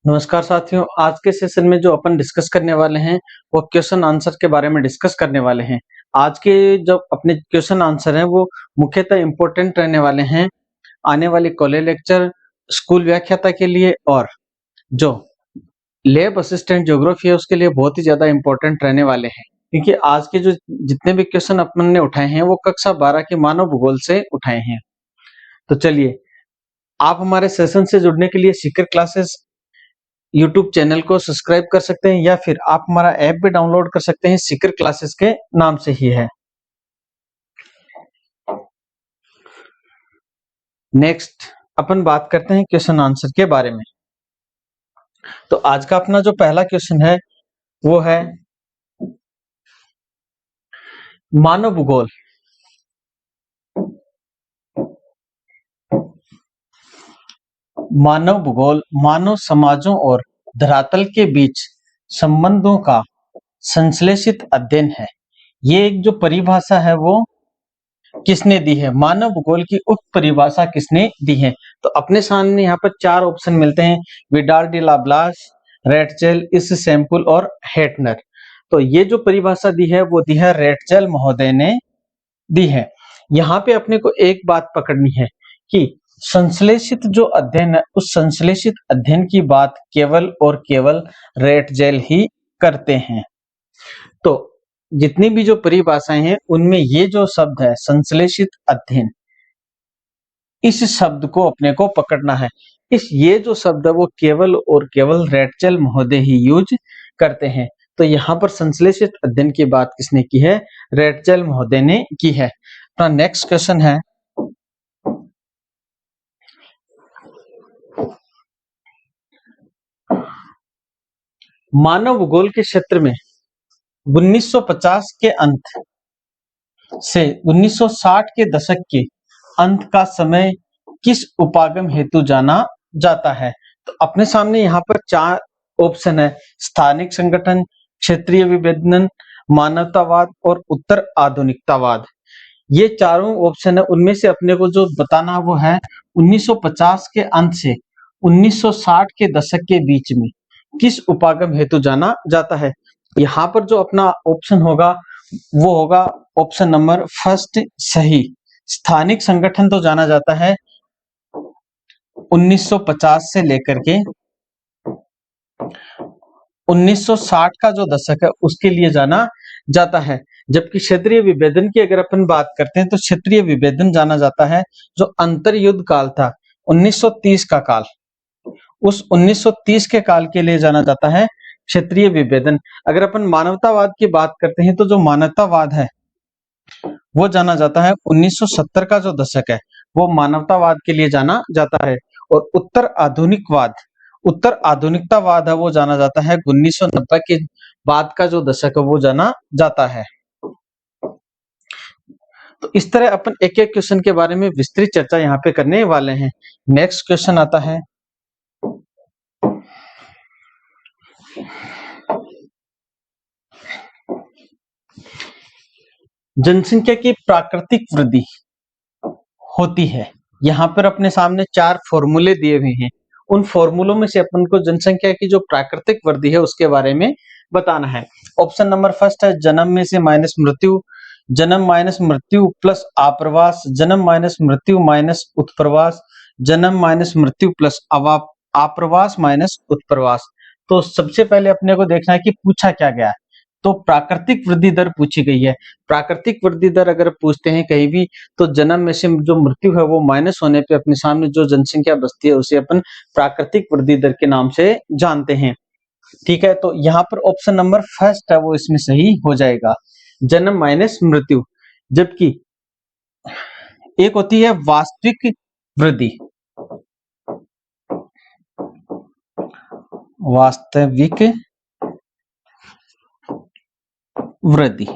नमस्कार साथियों, आज के सेशन में जो अपन डिस्कस करने वाले हैं वो क्वेश्चन आंसर के बारे में डिस्कस करने वाले हैं। आज के जो अपने क्वेश्चन आंसर हैं वो मुख्यतः इम्पोर्टेंट रहने वाले हैं आने वाली कॉलेज लेक्चर, स्कूल व्याख्याता के लिए और जो लैब असिस्टेंट ज्योग्राफी है उसके लिए बहुत ही ज्यादा इम्पोर्टेंट रहने वाले हैं। क्योंकि आज के जो जितने भी क्वेश्चन अपन ने उठाए हैं वो कक्षा 12 के मानव भूगोल से उठाए हैं। तो चलिए, आप हमारे सेशन से जुड़ने के लिए सीकर क्लासेस यूट्यूब चैनल को सब्सक्राइब कर सकते हैं या फिर आप हमारा ऐप भी डाउनलोड कर सकते हैं, सीकर क्लासेस के नाम से ही है। नेक्स्ट अपन बात करते हैं क्वेश्चन आंसर के बारे में। तो आज का अपना जो पहला क्वेश्चन है वो है मानव भूगोल। मानव भूगोल मानव समाजों और धरातल के बीच संबंधों का संश्लेषित अध्ययन है। ये एक जो परिभाषा है वो किसने दी है? मानव भूगोल की उक्त परिभाषा किसने दी है? तो अपने सामने यहाँ पर चार ऑप्शन मिलते हैं, विडाल डी ला ब्लास, रेटचेल, इस सैम्पल और हेटनर। तो ये जो परिभाषा दी है वो दी है रेटचेल महोदय ने दी है। यहाँ पे अपने को एक बात पकड़नी है कि संश्लेषित जो अध्ययन है उस संश्लेषित अध्ययन की बात केवल और केवल रेटचेल ही करते हैं। तो जितनी भी जो परिभाषाएं हैं उनमें ये जो शब्द है संश्लेषित अध्ययन, इस शब्द को अपने को पकड़ना है। ये जो शब्द है वो केवल और केवल रेटचेल महोदय ही यूज करते हैं। तो यहाँ पर संश्लेषित अध्ययन की बात किसने की है? रेटचेल महोदय ने की है। अपना नेक्स्ट क्वेश्चन है मानव भूगोल के क्षेत्र में 1950 के अंत से 1960 के दशक के अंत का समय किस उपागम हेतु जाना जाता है? तो अपने सामने यहाँ पर चार ऑप्शन है, स्थानिक संगठन, क्षेत्रीय विभेदन, मानवतावाद और उत्तर आधुनिकतावाद। ये चारों ऑप्शन है, उनमें से अपने को जो बताना वो है 1950 के अंत से 1960 के दशक के बीच में किस उपागम हेतु जाना जाता है। यहाँ पर जो अपना ऑप्शन होगा वो होगा ऑप्शन नंबर फर्स्ट सही। स्थानिक संगठन तो जाना जाता है 1950 से लेकर के 1960 का जो दशक है उसके लिए जाना जाता है। जबकि क्षेत्रीय विभेदन की अगर अपन बात करते हैं तो क्षेत्रीय विभेदन जाना जाता है जो अंतर युद्ध काल था 1930 का काल, उस 1930 के काल के लिए जाना जाता है क्षेत्रीय विभेदन। अगर अपन मानवतावाद की बात करते हैं तो जो मानवतावाद है वो जाना जाता है 1970 का जो दशक है वो मानवतावाद के लिए जाना जाता है। और उत्तर आधुनिकतावाद है वो जाना जाता है 1990 के बाद का जो दशक है वो जाना जाता है। तो इस तरह अपन एक एक क्वेश्चन के बारे में विस्तृत चर्चा यहाँ पे करने वाले हैं। नेक्स्ट क्वेश्चन आता है जनसंख्या की प्राकृतिक वृद्धि होती है। यहाँ पर अपने सामने चार फॉर्मूले दिए हुए हैं, उन फॉर्मूलों में से अपन को जनसंख्या की जो प्राकृतिक वृद्धि है उसके बारे में बताना है। ऑप्शन नंबर फर्स्ट है जन्म में से माइनस मृत्यु, जन्म माइनस मृत्यु प्लस आप्रवास, जन्म माइनस मृत्यु माइनस उत्प्रवास, जन्म माइनस मृत्यु प्लस आप्रवास माइनस उत्प्रवास। तो सबसे पहले अपने को देखना है कि पूछा क्या गया है। तो प्राकृतिक वृद्धि दर पूछी गई है। प्राकृतिक वृद्धि दर अगर पूछते हैं कहीं भी तो जन्म में से जो मृत्यु है वो माइनस होने पे अपने सामने जो जनसंख्या बचती है उसे अपन प्राकृतिक वृद्धि दर के नाम से जानते हैं। ठीक है, तो यहाँ पर ऑप्शन नंबर फर्स्ट है वो इसमें सही हो जाएगा, जन्म माइनस मृत्यु। जबकि एक होती है वास्तविक वृद्धि, वास्तविक वृद्धि,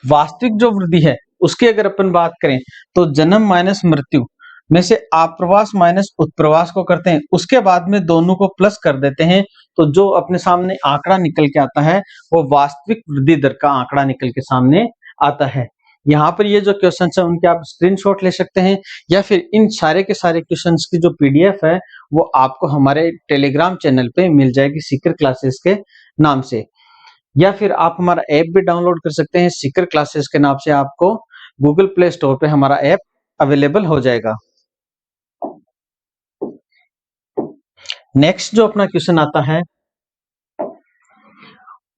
वास्तविक जो वृद्धि है उसकी अगर अपन बात करें तो जन्म माइनस मृत्यु में से आप्रवास माइनस उत्प्रवास को करते हैं, उसके बाद में दोनों को प्लस कर देते हैं तो जो अपने सामने आंकड़ा निकल के आता है वो वास्तविक वृद्धि दर का आंकड़ा निकल के सामने आता है। यहाँ पर ये जो क्वेश्चन है उनके आप स्क्रीनशॉट ले सकते हैं, या फिर इन सारे के सारे क्वेश्चंस की जो पीडीएफ है वो आपको हमारे टेलीग्राम चैनल पे मिल जाएगी सीकर क्लासेस के नाम से, या फिर आप हमारा ऐप भी डाउनलोड कर सकते हैं सीकर क्लासेस के नाम से। आपको गूगल प्ले स्टोर पे हमारा ऐप अवेलेबल हो जाएगा। नेक्स्ट जो अपना क्वेश्चन आता है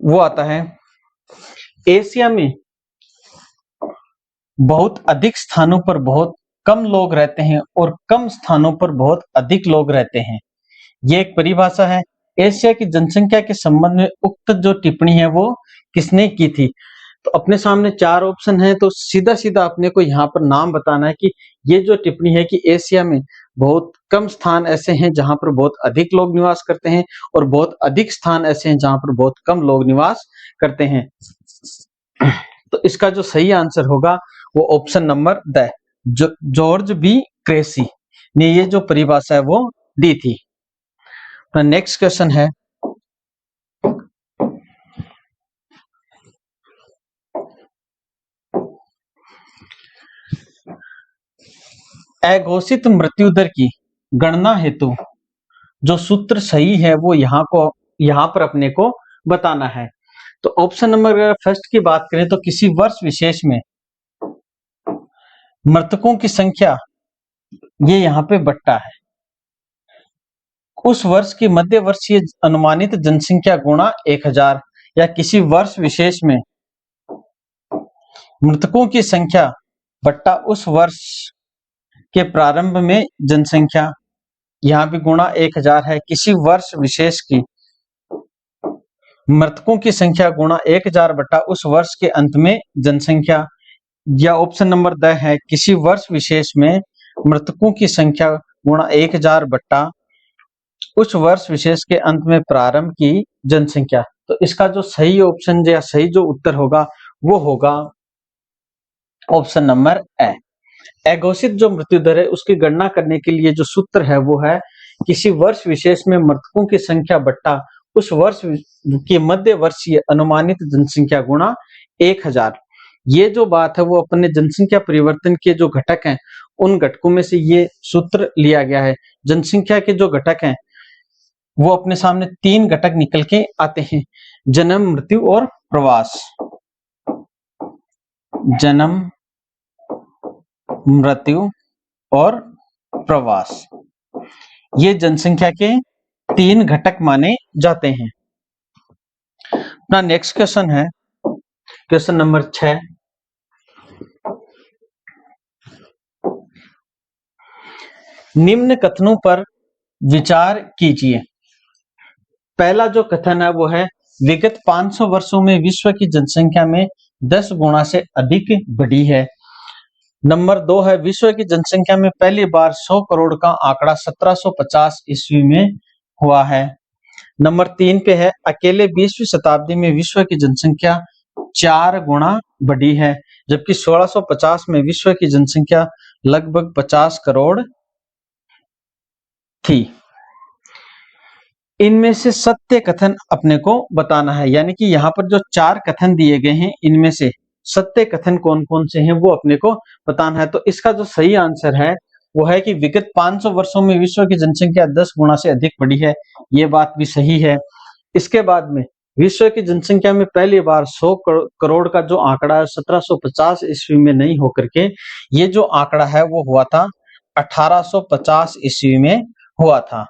वो आता है, एशिया में बहुत अधिक स्थानों पर बहुत कम लोग रहते हैं और कम स्थानों पर बहुत अधिक लोग रहते हैं। ये एक परिभाषा है। एशिया की जनसंख्या के संबंध में उक्त जो टिप्पणी है वो किसने की थी? तो अपने सामने चार ऑप्शन है, तो सीधा सीधा अपने को यहाँ पर नाम बताना है कि ये जो टिप्पणी है कि एशिया में बहुत कम स्थान ऐसे हैं जहां पर बहुत अधिक लोग निवास करते हैं और बहुत अधिक स्थान ऐसे हैं जहां पर बहुत कम लोग निवास करते हैं। तो इसका जो सही आंसर होगा वो ऑप्शन नंबर द जॉर्ज बी क्रेसी ने ये जो परिभाषा है वो दी थी। नेक्स्ट क्वेश्चन है, अघोषित मृत्यु दर की गणना हेतु जो सूत्र सही है वो यहाँ पर अपने को बताना है। तो ऑप्शन नंबर अगर फर्स्ट की बात करें तो किसी वर्ष विशेष में मृतकों की संख्या ये यहाँ पे बट्टा है, उस वर्ष की मध्य वर्षीय अनुमानित जनसंख्या गुणा 1000, या किसी वर्ष विशेष में मृतकों की संख्या बट्टा उस वर्ष के प्रारंभ में जनसंख्या, यहाँ भी गुणा 1000 है। किसी वर्ष विशेष की मृतकों की संख्या गुणा 1000 बट्टा उस वर्ष के अंत में जनसंख्या, या ऑप्शन नंबर द है किसी वर्ष विशेष में मृतकों की संख्या गुणा 1000 बट्टा उस वर्ष विशेष के अंत में प्रारंभ की जनसंख्या। तो इसका जो सही ऑप्शन या सही जो उत्तर होगा वो होगा ऑप्शन नंबर ए। अघोषित जो मृत्यु दर है उसकी गणना करने के लिए जो सूत्र है वो है किसी वर्ष विशेष में मृतकों की संख्या बट्टा उस वर्ष की मध्य वर्षीय अनुमानित जनसंख्या गुणा 1000। ये जो बात है वो अपने जनसंख्या परिवर्तन के जो घटक हैं उन घटकों में से ये सूत्र लिया गया है। जनसंख्या के जो घटक हैं वो अपने सामने 3 घटक निकल के आते हैं, जन्म, मृत्यु और प्रवास। जन्म, मृत्यु और प्रवास, ये जनसंख्या के 3 घटक माने जाते हैं। अपना नेक्स्ट क्वेश्चन है क्वेश्चन नंबर 6। निम्न कथनों पर विचार कीजिए। पहला जो कथन है वो है विगत 500 वर्षों में विश्व की जनसंख्या में 10 गुना से अधिक बढ़ी है। नंबर 2 है विश्व की जनसंख्या में पहली बार 100 करोड़ का आंकड़ा 1750 ईस्वी में हुआ है। नंबर 3 पे है अकेले 20वीं शताब्दी में विश्व की जनसंख्या 4 गुना बढ़ी है, जबकि 1650 में विश्व की जनसंख्या लगभग 50 करोड़ थी। इनमें से सत्य कथन अपने को बताना है, यानी कि यहाँ पर जो 4 कथन दिए गए हैं इनमें से सत्य कथन कौन कौन से हैं वो अपने को बताना है। तो इसका जो सही आंसर है वो है कि विगत 500 वर्षों में विश्व की जनसंख्या 10 गुना से अधिक बढ़ी है, ये बात भी सही है। इसके बाद में विश्व की जनसंख्या में पहली बार 100 करोड़ का जो आंकड़ा है 1750 ईस्वी में नहीं होकर के ये जो आंकड़ा है वो हुआ था 1850 ईस्वी में हुआ था।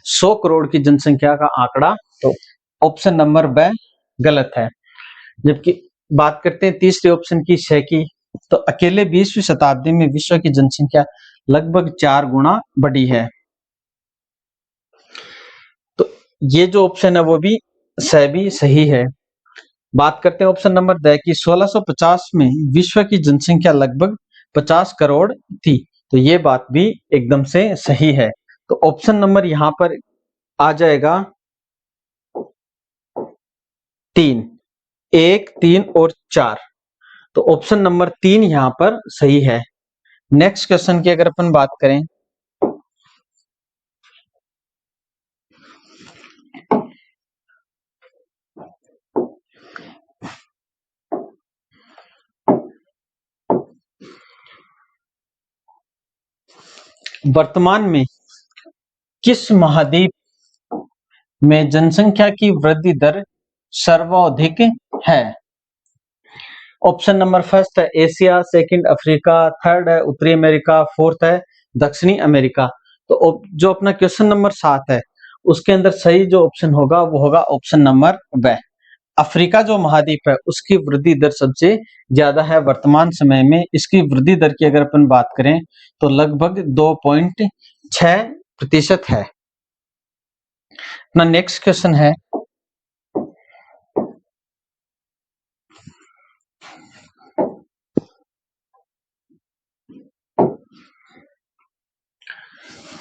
100 करोड़ की जनसंख्या का आंकड़ा, तो ऑप्शन नंबर ब गलत है। जबकि बात करते हैं तीसरे ऑप्शन की, 6 की, तो अकेले 20वीं शताब्दी में विश्व की जनसंख्या लगभग 4 गुना बढ़ी है। तो ये जो ऑप्शन है वो भी सही है। बात करते हैं ऑप्शन नंबर द की 1650 में विश्व की जनसंख्या लगभग 50 करोड़ थी, तो ये बात भी एकदम से सही है। तो ऑप्शन नंबर यहाँ पर आ जाएगा 3, 1, 3 और 4। तो ऑप्शन नंबर 3 यहाँ पर सही है। नेक्स्ट क्वेश्चन की अगर अपन बात करें, वर्तमान में किस महाद्वीप में जनसंख्या की वृद्धि दर सर्वाधिक है? ऑप्शन नंबर फर्स्ट है एशिया, सेकंड अफ्रीका, थर्ड है उत्तरी अमेरिका, फोर्थ है दक्षिणी अमेरिका। तो जो अपना क्वेश्चन नंबर 7 है उसके अंदर सही जो ऑप्शन होगा वो होगा ऑप्शन नंबर ब। अफ्रीका जो महाद्वीप है उसकी वृद्धि दर सबसे ज्यादा है वर्तमान समय में। इसकी वृद्धि दर की अगर अपन बात करें तो लगभग 2.6% है। अपना नेक्स्ट क्वेश्चन है,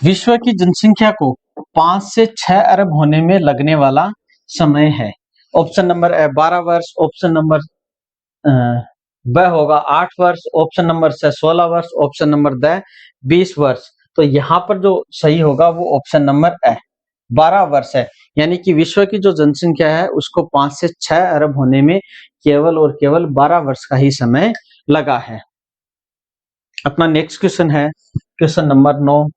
विश्व की जनसंख्या को 5 से 6 अरब होने में लगने वाला समय है। ऑप्शन नंबर ए 12 वर्ष, ऑप्शन नंबर ब होगा 8 वर्ष, ऑप्शन नंबर से 16 वर्ष, ऑप्शन नंबर द 20 वर्ष। तो यहाँ पर जो सही होगा वो ऑप्शन नंबर ए 12 वर्ष है। यानी कि विश्व की जो जनसंख्या है उसको 5 से 6 अरब होने में केवल और केवल 12 वर्ष का ही समय लगा है। अपना नेक्स्ट क्वेश्चन है क्वेश्चन नंबर 9।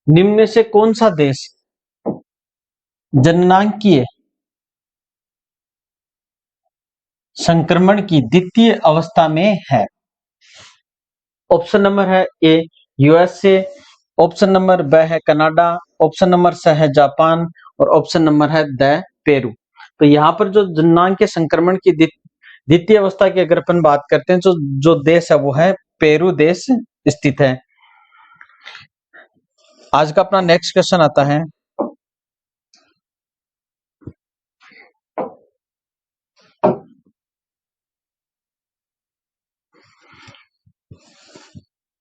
निम्न में से कौन सा देश जननांकीय संक्रमण की द्वितीय अवस्था में है? ऑप्शन नंबर है ए यूएसए, ऑप्शन नंबर ब है कनाडा, ऑप्शन नंबर स है जापान और ऑप्शन नंबर है द पेरू। तो यहाँ पर जो जननांकीय संक्रमण की द्वितीय अवस्था की अगर अपन बात करते हैं तो जो देश है वो है पेरू देश स्थित है। आज का अपना नेक्स्ट क्वेश्चन आता है,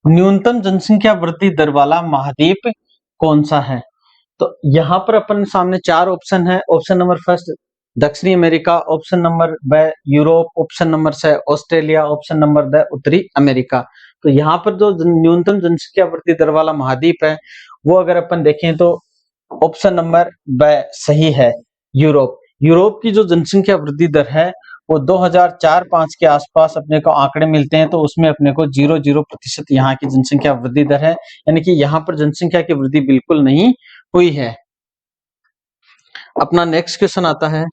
न्यूनतम जनसंख्या वृद्धि दर वाला महाद्वीप कौन सा है? तो यहाँ पर अपन सामने 4 ऑप्शन है। ऑप्शन नंबर फर्स्ट दक्षिणी अमेरिका, ऑप्शन नंबर ब यूरोप, ऑप्शन नंबर से ऑस्ट्रेलिया, ऑप्शन नंबर द उत्तरी अमेरिका। तो यहाँ पर जो न्यूनतम जनसंख्या वृद्धि दर वाला महाद्वीप है वो अगर अपन देखें तो ऑप्शन नंबर ब सही है, यूरोप। यूरोप की जो जनसंख्या वृद्धि दर है वो 2004-5 के आसपास अपने को आंकड़े मिलते हैं तो उसमें अपने को 0.0% यहाँ की जनसंख्या वृद्धि दर है। यानी कि यहाँ पर जनसंख्या की वृद्धि बिल्कुल नहीं हुई है। अपना नेक्स्ट क्वेश्चन आता है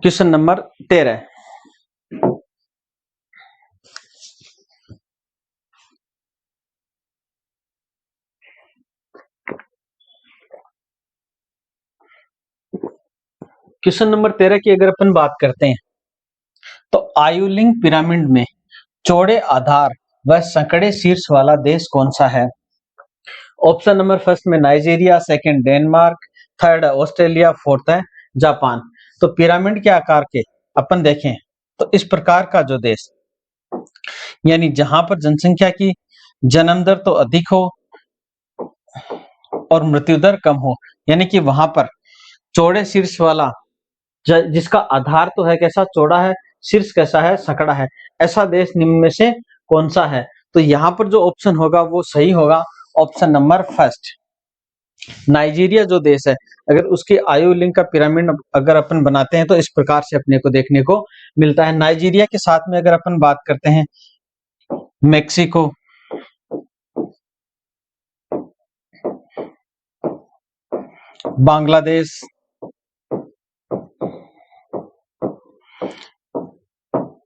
क्वेश्चन नंबर 13। क्वेश्चन नंबर 13 की अगर अपन बात करते हैं तो आयुलिंग पिरामिड में चौड़े आधार व संकड़े शीर्ष वाला देश कौन सा है? ऑप्शन नंबर फर्स्ट में नाइजीरिया, सेकंड डेनमार्क, थर्ड है ऑस्ट्रेलिया, फोर्थ है जापान। तो पिरामिड के आकार के अपन देखें तो इस प्रकार का जो देश यानी जहां पर जनसंख्या की जन्म दर तो अधिक हो और मृत्यु दर कम हो, यानी कि वहां पर चौड़े शीर्ष वाला जिसका आधार तो है कैसा चौड़ा है, शीर्ष कैसा है सकड़ा है, ऐसा देश निम्न में से कौन सा है? तो यहाँ पर जो ऑप्शन होगा वो सही होगा ऑप्शन नंबर फर्स्ट नाइजीरिया जो देश है। अगर उसके आयु लिंक का पिरामिड अगर अपन बनाते हैं तो इस प्रकार से अपने को देखने को मिलता है। नाइजीरिया के साथ में अगर अपन बात करते हैं मेक्सिको, बांग्लादेश,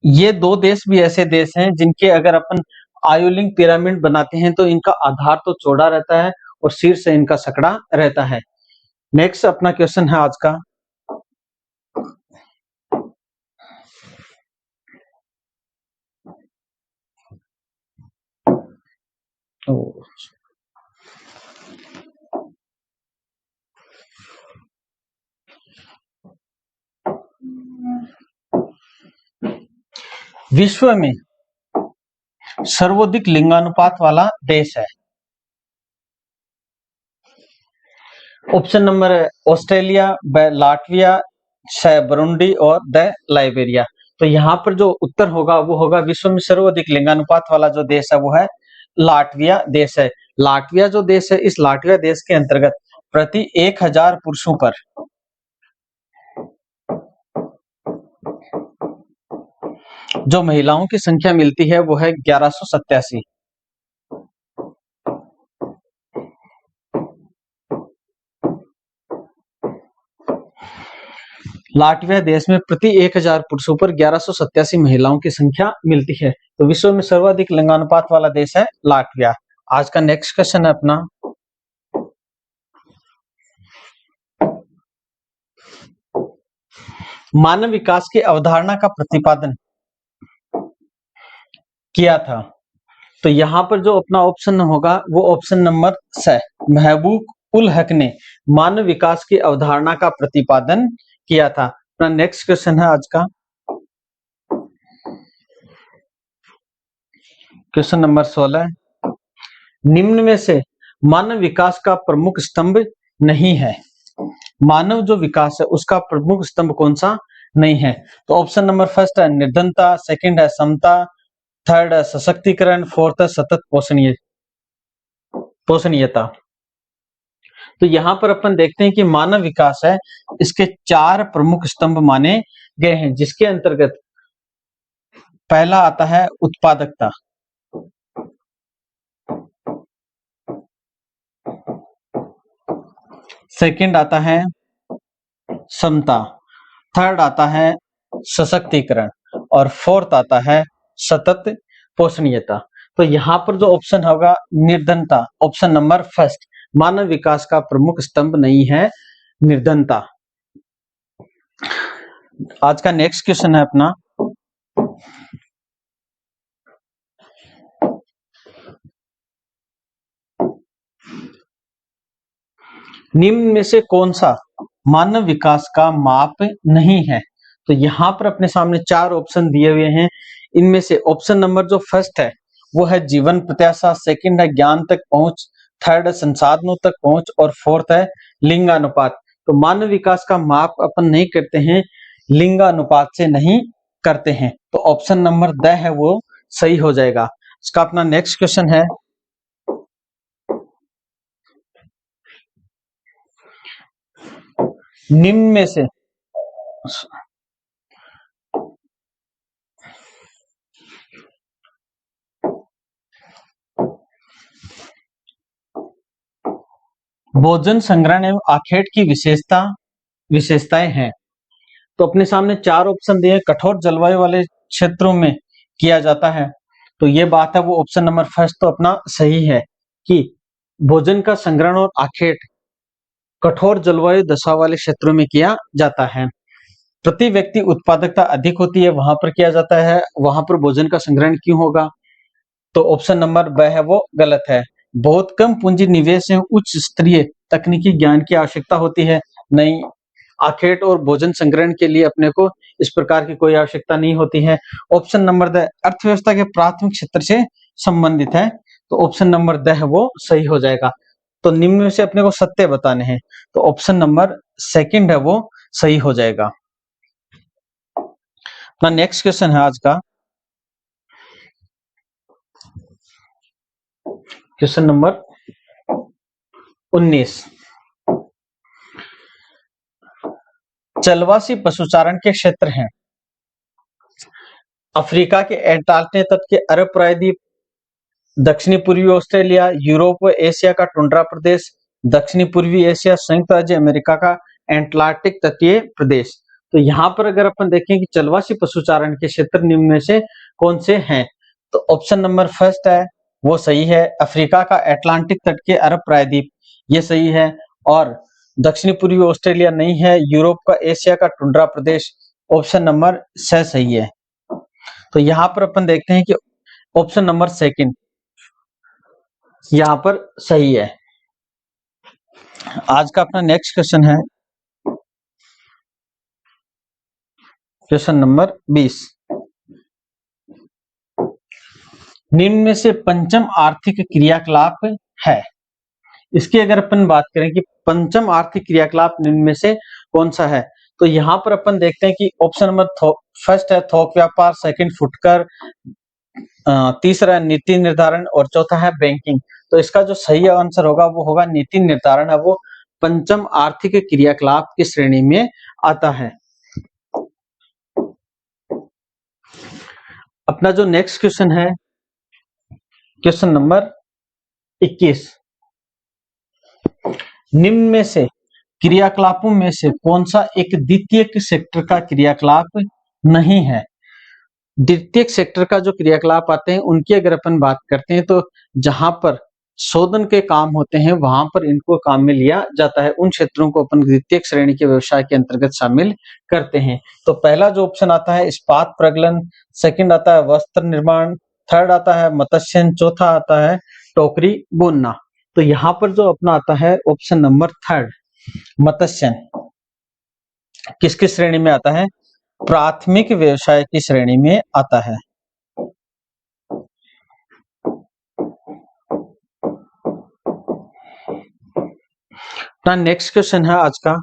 ये 2 देश भी ऐसे देश हैं जिनके अगर अपन आयु लिंक पिरामिड बनाते हैं तो इनका आधार तो चौड़ा रहता है और शीर्ष से इनका सकड़ा रहता है। नेक्स्ट अपना क्वेश्चन है आज का, विश्व में सर्वाधिक लिंगानुपात वाला देश है? ऑप्शन नंबर है ऑस्ट्रेलिया, लाटविया, बुरुंडी और द लाइबेरिया। तो यहाँ पर जो उत्तर होगा वो होगा विश्व में सर्वाधिक लिंगानुपात वाला जो देश है वो है लाटविया देश है। लाटविया जो देश है, इस लाटविया देश के अंतर्गत प्रति 1000 पुरुषों पर जो महिलाओं की संख्या मिलती है वो है 1187। लाटविया देश में प्रति 1000 पुरुषों पर 1187 महिलाओं की संख्या मिलती है। तो विश्व में सर्वाधिक लिंगानुपात वाला देश है लाटविया। आज का नेक्स्ट क्वेश्चन है अपना, मानव विकास की अवधारणा का प्रतिपादन किया था। तो यहाँ पर जो अपना ऑप्शन होगा वो ऑप्शन नंबर स, महबूब उल हक ने मानव विकास की अवधारणा का प्रतिपादन किया था। अपना नेक्स्ट क्वेश्चन है आज का, क्वेश्चन नंबर 16, निम्न में से मानव विकास का प्रमुख स्तंभ नहीं है। मानव जो विकास है उसका प्रमुख स्तंभ कौन सा नहीं है? तो ऑप्शन नंबर फर्स्ट है निर्धनता, सेकंड है समता, थर्ड है सशक्तिकरण, फोर्थ है सतत पोषणीयता। तो यहाँ पर अपन देखते हैं कि मानव विकास है, इसके 4 प्रमुख स्तंभ माने गए हैं, जिसके अंतर्गत पहला आता है उत्पादकता, सेकंड आता है समता, थर्ड आता है सशक्तिकरण और फोर्थ आता है सतत पोषणीयता। तो यहाँ पर जो ऑप्शन होगा निर्धनता, ऑप्शन नंबर फर्स्ट, मानव विकास का प्रमुख स्तंभ नहीं है निर्धनता। आज का नेक्स्ट क्वेश्चन है अपना, निम्न में से कौन सा मानव विकास का माप नहीं है? तो यहाँ पर अपने सामने 4 ऑप्शन दिए हुए हैं। इनमें से ऑप्शन नंबर जो फर्स्ट है वो है जीवन प्रत्याशा, सेकंड है ज्ञान तक पहुंच, थर्ड है संसाधनों तक पहुंच और फोर्थ है लिंगानुपात। तो मानव विकास का माप अपन नहीं करते हैं, लिंगानुपात से नहीं करते हैं। तो ऑप्शन नंबर द है वो सही हो जाएगा। इसका अपना नेक्स्ट क्वेश्चन है, निम्न में से भोजन संग्रहण एवं आखेट की विशेषताएं हैं। तो अपने सामने 4 ऑप्शन दिए, कठोर जलवायु वाले क्षेत्रों में किया जाता है। तो ये बात है वो ऑप्शन नंबर फर्स्ट तो अपना सही है कि भोजन का संग्रहण और आखेट कठोर जलवायु दशा वाले क्षेत्रों में किया जाता है। प्रति व्यक्ति उत्पादकता अधिक होती है, वहां पर किया जाता है, वहां पर भोजन का संग्रहण क्यों होगा? तो ऑप्शन नंबर ब है वो गलत है। बहुत कम पूंजी निवेश एवं उच्च स्तरीय तकनीकी ज्ञान की आवश्यकता होती है। नहीं, आखेट और भोजन संग्रहण के लिए अपने को इस प्रकार की कोई आवश्यकता नहीं होती है। ऑप्शन नंबर द अर्थव्यवस्था के प्राथमिक क्षेत्र से संबंधित है। तो ऑप्शन नंबर द है वो सही हो जाएगा। तो निम्न में से अपने को सत्य बताने हैं, तो ऑप्शन नंबर सेकंड है वो सही हो जाएगा। अपना नेक्स्ट क्वेश्चन है आज का, क्वेश्चन नंबर 19, चलवासी पशुचारण के क्षेत्र हैं अफ्रीका के एंटार्क्टिक तट के अरब प्रायद्वीप, दक्षिणी पूर्वी ऑस्ट्रेलिया, यूरोप व एशिया का टुंड्रा प्रदेश, दक्षिणी पूर्वी एशिया, संयुक्त राज्य अमेरिका का एंटार्क्टिक तटीय प्रदेश। तो यहाँ पर अगर अपन देखें कि चलवासी पशुचारण के क्षेत्र निम्न में से कौन से हैं, तो ऑप्शन नंबर फर्स्ट है वो सही है, अफ्रीका का अटलांटिक तट के अरब प्रायद्वीप ये सही है, और दक्षिणी पूर्वी ऑस्ट्रेलिया नहीं है, यूरोप का एशिया का टुंड्रा प्रदेश ऑप्शन नंबर स सही है। तो यहाँ पर अपन देखते हैं कि ऑप्शन नंबर सेकंड यहाँ पर सही है। आज का अपना नेक्स्ट क्वेश्चन है, क्वेश्चन नंबर 20, निम्न में से पंचम आर्थिक क्रियाकलाप है। इसकी अगर अपन बात करें कि पंचम आर्थिक क्रियाकलाप निम्न में से कौन सा है, तो यहाँ पर अपन देखते हैं कि ऑप्शन नंबर फर्स्ट है थोक व्यापार, सेकंड फुटकर, तीसरा है नीति निर्धारण और चौथा है बैंकिंग। तो इसका जो सही आंसर होगा वो होगा नीति निर्धारण है, वो पंचम आर्थिक क्रियाकलाप की श्रेणी में आता है। अपना जो नेक्स्ट क्वेश्चन है, क्वेश्चन नंबर 21, निम्न में से क्रियाकलापों में से कौन सा एक द्वितीयक सेक्टर का क्रियाकलाप नहीं है? द्वितीयक सेक्टर का जो क्रियाकलाप आते हैं उनकी अगर अपन बात करते हैं तो जहां पर शोधन के काम होते हैं वहां पर इनको काम में लिया जाता है, उन क्षेत्रों को अपन द्वितीयक श्रेणी के व्यवसाय के अंतर्गत शामिल करते हैं। तो पहला जो ऑप्शन आता है इस्पात प्रगलन, सेकंड आता है वस्त्र निर्माण, थर्ड आता है मत्स्यन, चौथा आता है टोकरी बुनना। तो यहाँ पर जो अपना आता है ऑप्शन नंबर थर्ड मत्स्यन, किसकी श्रेणी में आता है? प्राथमिक व्यवसाय की श्रेणी में आता है। नेक्स्ट क्वेश्चन है आज का,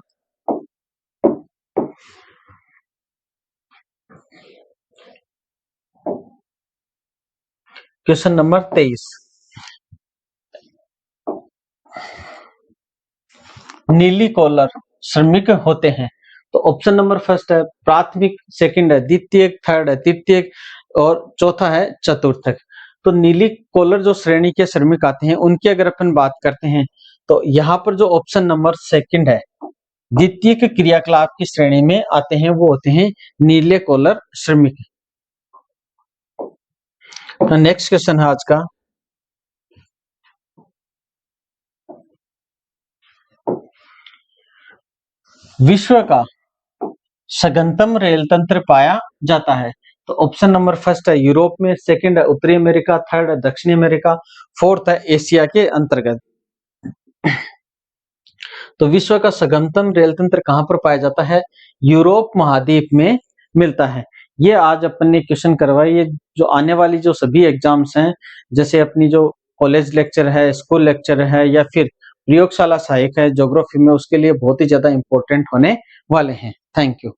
क्वेश्चन नंबर 23, नीली कॉलर श्रमिक होते हैं। तो ऑप्शन नंबर फर्स्ट है प्राथमिक, सेकंड है द्वितीयक, थर्ड है तृतीयक और चौथा है चतुर्थक। तो नीली कॉलर जो श्रेणी के श्रमिक आते हैं उनकी अगर अपन बात करते हैं तो यहाँ पर जो ऑप्शन नंबर सेकंड है द्वितीयक क्रियाकलाप की श्रेणी में आते हैं, वो होते हैं नीले कॉलर श्रमिक। तो नेक्स्ट क्वेश्चन है आज का, विश्व का सघनतम रेल तंत्र पाया जाता है। तो ऑप्शन नंबर फर्स्ट है यूरोप में, सेकंड है उत्तरी अमेरिका, थर्ड है दक्षिणी अमेरिका, फोर्थ है एशिया के अंतर्गत। तो विश्व का सघनतम रेल तंत्र कहां पर पाया जाता है? यूरोप महाद्वीप में मिलता है। ये आज अपन ने क्वेश्चन करवाई, ये जो आने वाली जो सभी एग्जाम्स हैं, जैसे अपनी जो कॉलेज लेक्चर है, स्कूल लेक्चर है या फिर प्रयोगशाला सहायक है ज्योग्राफी में, उसके लिए बहुत ही ज्यादा इंपॉर्टेंट होने वाले हैं। Thank you.